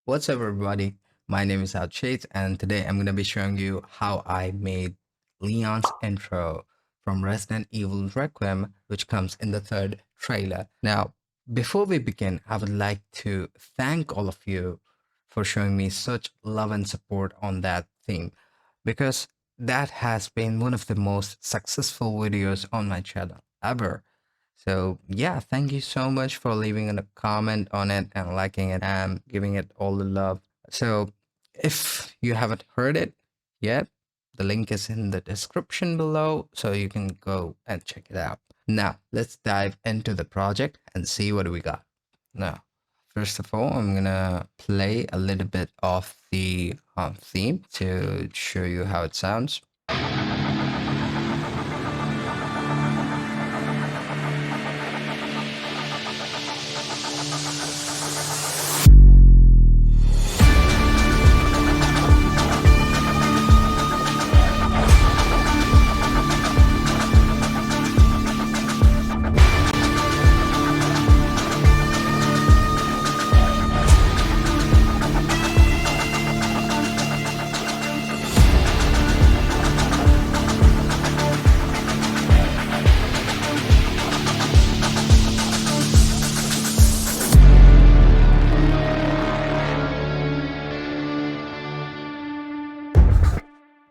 What's up, everybody? My name is OUTSHADES, and today I'm going to be showing you how I made Leon's intro from Resident Evil Requiem, which comes in the third trailer. Now, before we begin, I would like to thank all of you for showing me such love and support on that theme, because that has been one of the most successful videos on my channel ever. So yeah, thank you so much for leaving a comment on it and liking it and giving it all the love. So if you haven't heard it yet, the link is in the description below, so you can go and check it out. Now let's dive into the project and see what we got. Now, first of all, I'm gonna play a little bit of the theme to show you how it sounds.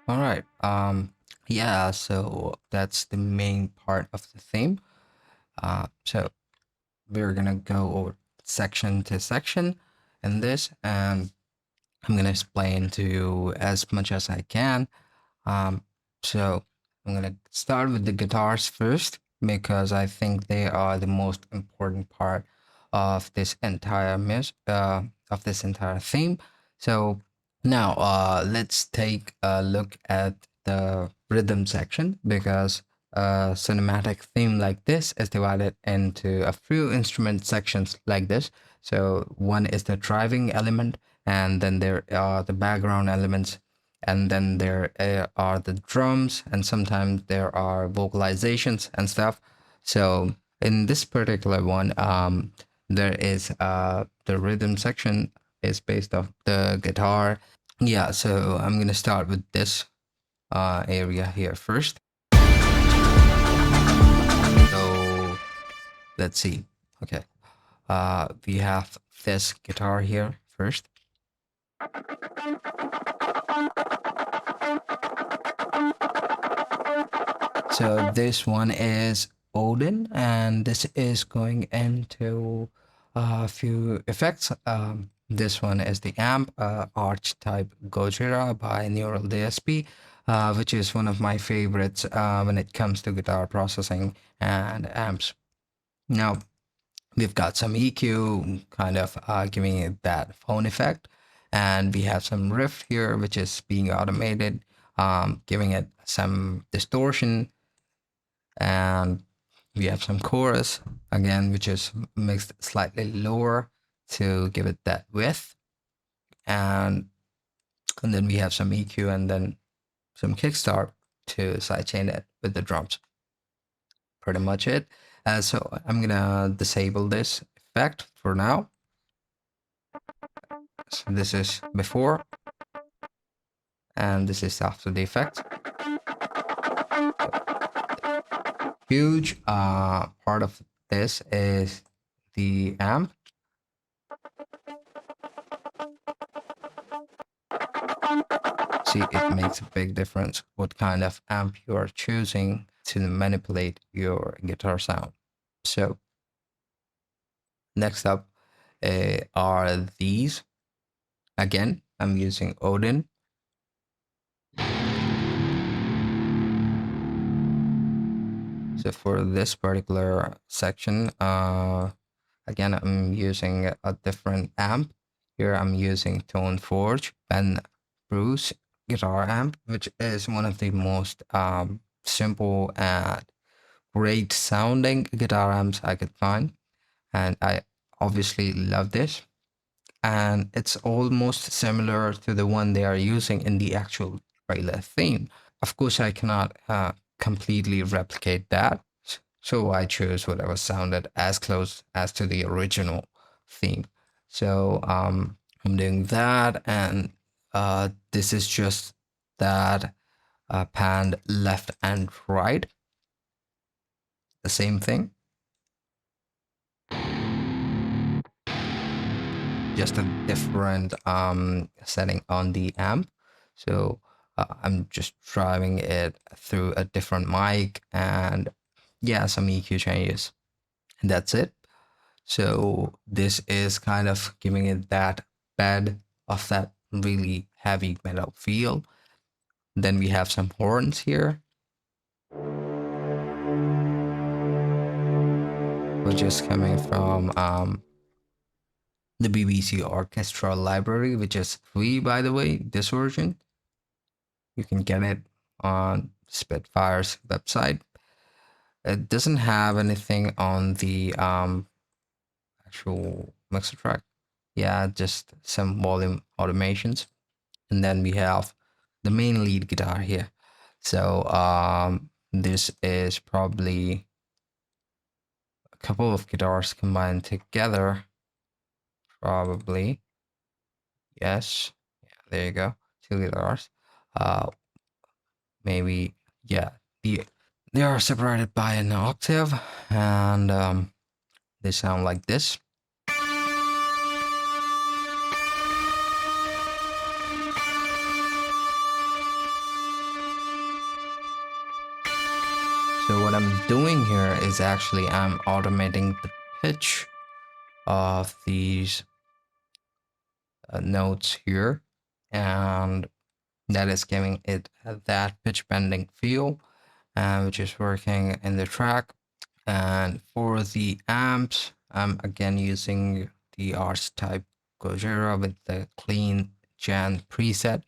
All right. Yeah, so that's the main part of the theme. So we're gonna go over section to section in this, and I'm gonna explain to you as much as I can. Um, so I'm gonna start with the guitars first because I think they are the most important part of this entire of this entire theme. So now let's take a look at the rhythm section, because a cinematic theme like this is divided into a few instrument sections like this. So one is the driving element, and then there are the background elements, and then there are the drums, and sometimes there are vocalizations and stuff. So in this particular one, there is the rhythm section is based off the guitar. Yeah, so I'm gonna start with this area here first. So let's see. Okay, we have this guitar here first. So this one is Odin, and this is going into a few effects. This one is the amp, Arch Type Gojira by Neural DSP, which is one of my favorites when it comes to guitar processing and amps. Now, we've got some EQ kind of giving it that phone effect, and we have some riff here, which is being automated, giving it some distortion, and we have some chorus again, which is mixed slightly lower to give it that width, and then we have some EQ and then some kickstart to sidechain it with the drums. Pretty much it. So I'm gonna disable this effect for now. So this is before, and this is after the effect. Huge part of this is the amp. See, it makes a big difference what kind of amp you are choosing to manipulate your guitar sound. So next up are these. Again, I'm using Odin. So for this particular section, again, I'm using a different amp. Here I'm using Tone Forge Ben Bruce guitar amp, which is one of the most simple and great sounding guitar amps I could find. And I obviously love this. And it's almost similar to the one they are using in the actual trailer theme. Of course, I cannot completely replicate that. So I chose whatever sounded as close as to the original theme. So I'm doing that, and this is just that panned left and right, the same thing, just a different setting on the amp. So I'm just driving it through a different mic and yeah, some EQ changes. And that's it. So this is kind of giving it that bed of that really heavy metal feel. Then we have some horns here, which is coming from the BBC Orchestral library, which is free, by the way, this version. You can get it on Spitfire's website. It doesn't have anything on the actual mixer track. Yeah, just some volume automations. And then we have the main lead guitar here. So this is probably a couple of guitars combined together. Probably. Yes. Yeah, there you go. Two guitars. Uh, maybe, yeah. The, they are separated by an octave, and they sound like this. So what I'm doing here is actually I'm automating the pitch of these notes here, and that is giving it that pitch bending feel, which is working in the track. And for the amps, I'm again using the Ars type Gojira with the clean Jan preset.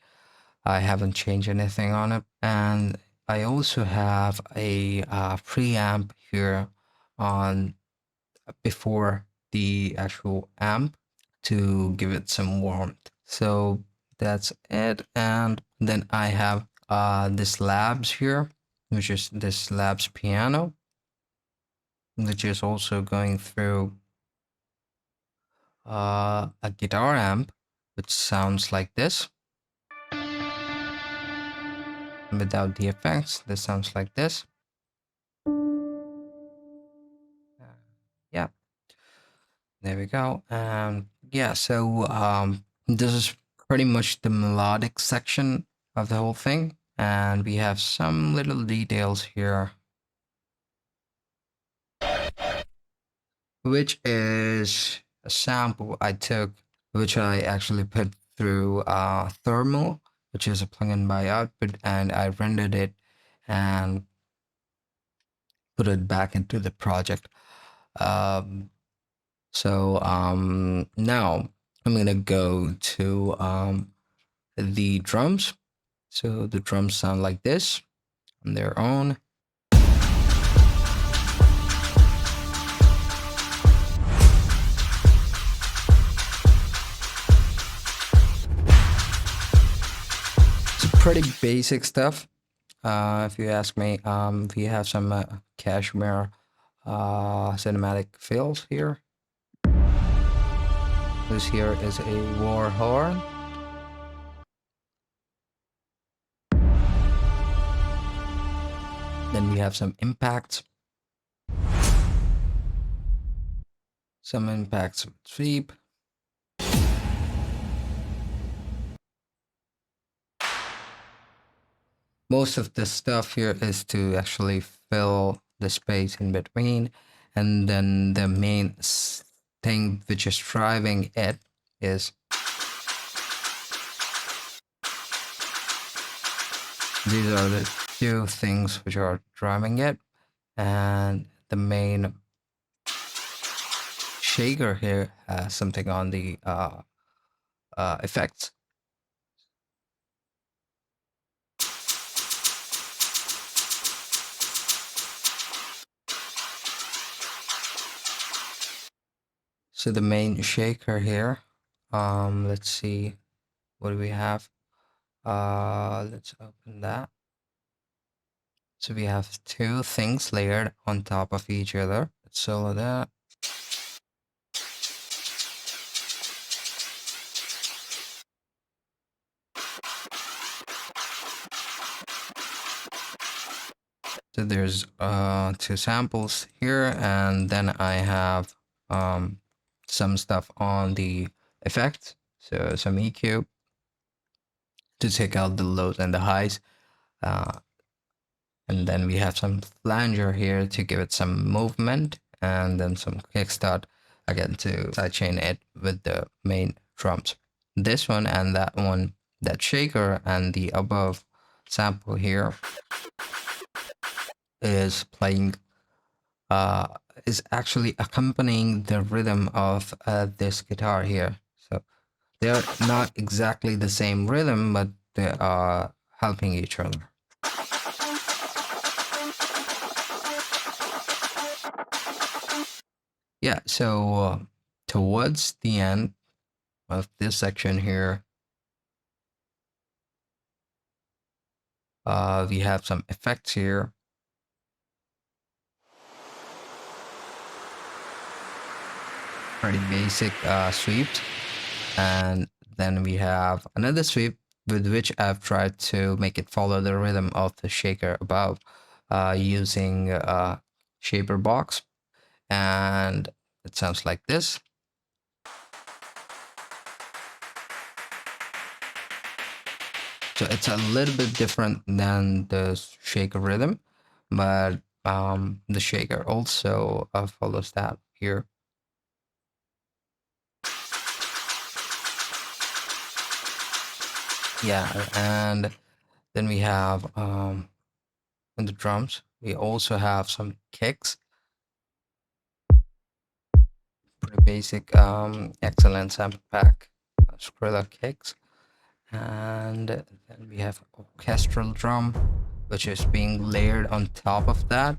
I haven't changed anything on it. And I also have a preamp here on before the actual amp to give it some warmth. So that's it. And then I have this Labs here, which is this Labs piano, which is also going through a guitar amp, which sounds like this. Without the effects, this sounds like this. Yeah, there we go. Yeah, so this is pretty much the melodic section of the whole thing. And we have some little details here, which is a sample I took, which I actually put through Thermal, which is a plugin by Output, and I rendered it and put it back into the project. Um, so now I'm gonna go to the drums. So the drums sound like this on their own. It's pretty basic stuff, if you ask me. We have some cashmere cinematic fills here. This here is a war horn. Then we have some impacts. Some impacts with sweep. Most of the stuff here is to actually fill the space in between, and then the main thing which is driving it is these are the two things which are driving it, and the main shaker here has something on the effects. So the main shaker here, let's see, what do we have? Let's open that. So we have two things layered on top of each other. Let's solo that. So there's two samples here, and then I have um, some stuff on the effects. So some EQ to take out the lows and the highs. Uh, and then we have some flanger here to give it some movement, and then some kickstart again to sidechain it with the main drums. This one and that one, that shaker and the above sample here is playing uh, is actually accompanying the rhythm of this guitar here. So they're not exactly the same rhythm, but they are helping each other. Yeah, so towards the end of this section here, we have some effects here. Pretty basic sweeps. And then we have another sweep with which I've tried to make it follow the rhythm of the shaker above using shaper box. And it sounds like this. So it's a little bit different than the shaker rhythm, but the shaker also follows that here. Yeah, and then we have in the drums, we also have some kicks, pretty basic excellent sample pack, Skrilla kicks, and then we have orchestral drum, which is being layered on top of that.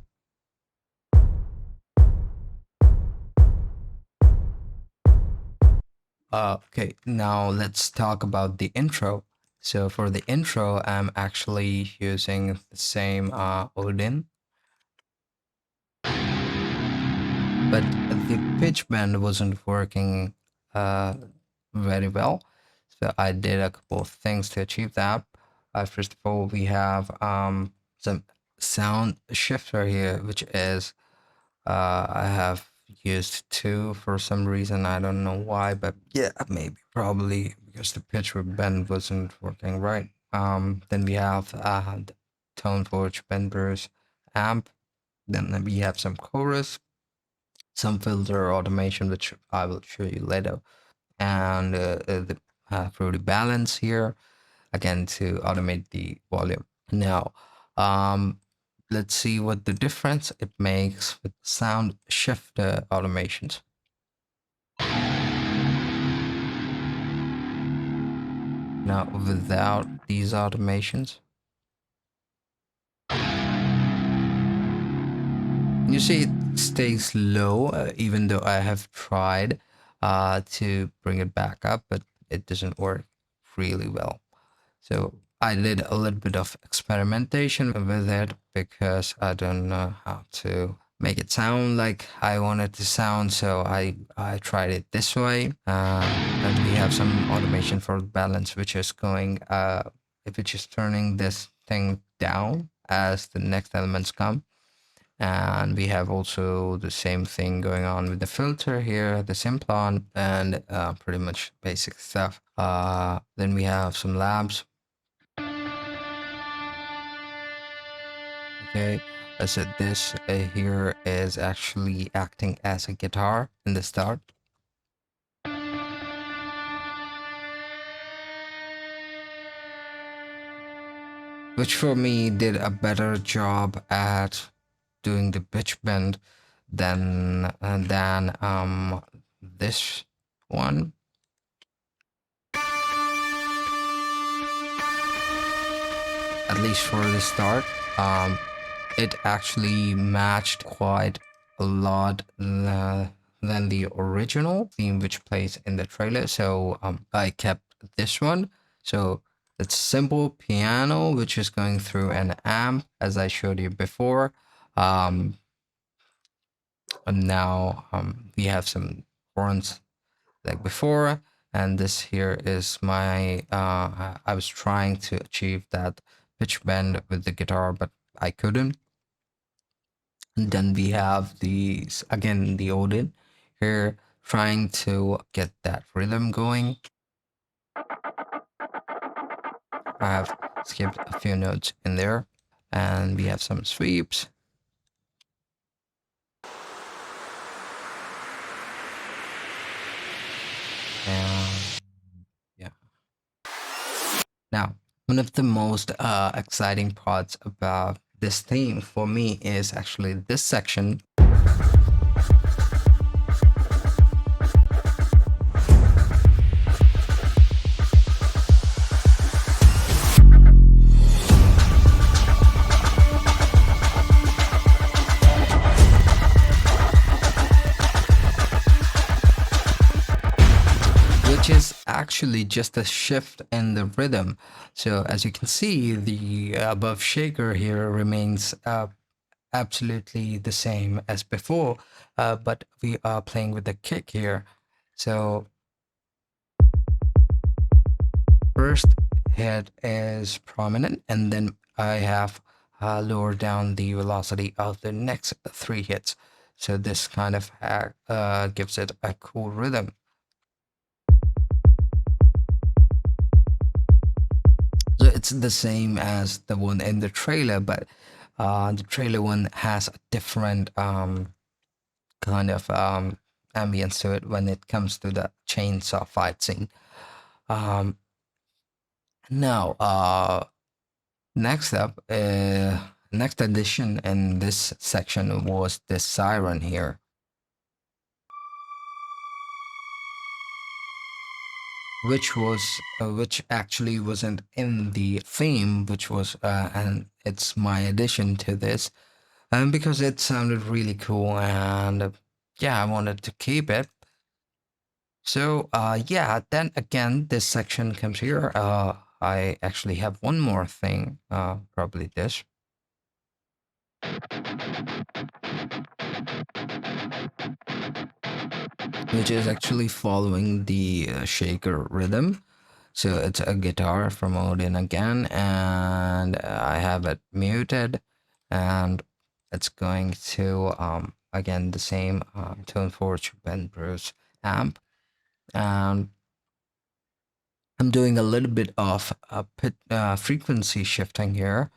Okay, now let's talk about the intro. So for the intro, I'm actually using the same Odin, but the pitch bend wasn't working uh, very well. So I did a couple of things to achieve that. First of all, we have some sound shifter here, which is I have used two for some reason. I don't know why, but yeah, maybe probably because the pitch bend wasn't working right. Then we have the tone forge benders amp. Then we have some chorus, some filter automation, which I will show you later, and the fruity balance here again to automate the volume. Now, let's see what the difference it makes with sound shifter automations. Now, without these automations, you see it stays low, even though I have tried to bring it back up, but it doesn't work really well. So I did a little bit of experimentation with it because I don't know how to make it sound like I want it to sound. So I tried it this way. And we have some automation for balance, which is going, which is turning this thing down as the next elements come. And we have also the same thing going on with the filter here, the Simplon, and pretty much basic stuff. Then we have some labs. Okay, I said this here is actually acting as a guitar in the start. Which for me did a better job at doing the pitch bend than this one. At least for the start. It actually matched quite a lot than the original theme which plays in the trailer. So I kept this one. So it's simple piano which is going through an amp as I showed you before. And now we have some horns like before, and this here is my I was trying to achieve that pitch bend with the guitar, but I couldn't. And then we have these again the Odin here trying to get that rhythm going. I have skipped a few notes in there, and we have some sweeps. And yeah. Now, one of the most exciting parts about this theme for me is actually this section, which is actually just a shift in the rhythm. So as you can see, the above shaker here remains absolutely the same as before, but we are playing with the kick here. So first hit is prominent, and then I have lowered down the velocity of the next three hits. So this kind of gives it a cool rhythm. So it's the same as the one in the trailer, but the trailer one has a different kind of ambience to it when it comes to the chainsaw fight scene. Um, now, next up, next addition in this section was the siren here, which actually wasn't in the theme, which was and it's my addition to this, because it sounded really cool, and yeah, I wanted to keep it. So yeah, then again, this section comes here. I actually have one more thing, probably this, which is actually following the shaker rhythm. So it's a guitar from Odin again, and I have it muted, and it's going to again the same tone forge Ben Bruce amp, and I'm doing a little bit of frequency shifting here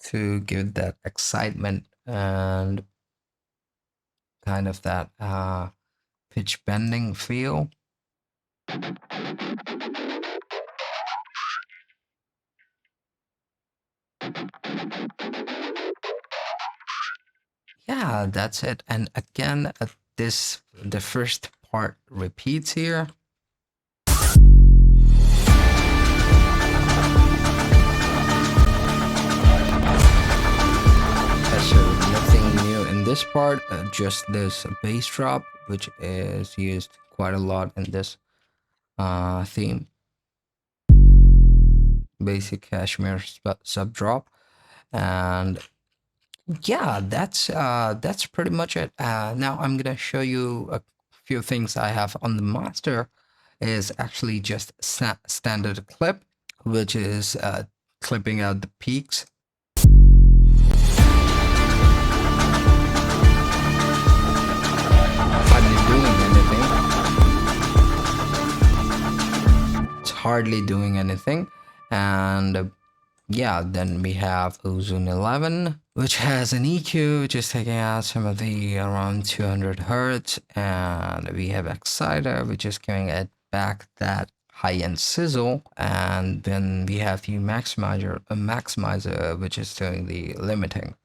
to give that excitement and kind of that pitch bending feel. Yeah, that's it. And again, this the first part repeats here. So nothing new in this part, just this bass drop, which is used quite a lot in this theme. Basic Kashmir sub drop, and yeah, that's pretty much it. Now I'm gonna show you a few things I have on the master. Is actually just standard clip, which is clipping out the peaks. Hardly doing anything. It's hardly doing anything, and yeah, then we have Ozone 11, which has an EQ, which is taking out some of the around 200 hertz, and we have Exciter, which is giving it back that high-end sizzle, and then we have the maximizer, which is doing the limiting,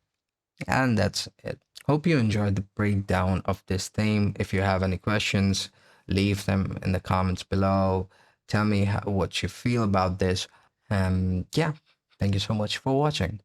and that's it. Hope you enjoyed the breakdown of this theme. If you have any questions, leave them in the comments below. Tell me what you feel about this. Yeah, thank you so much for watching.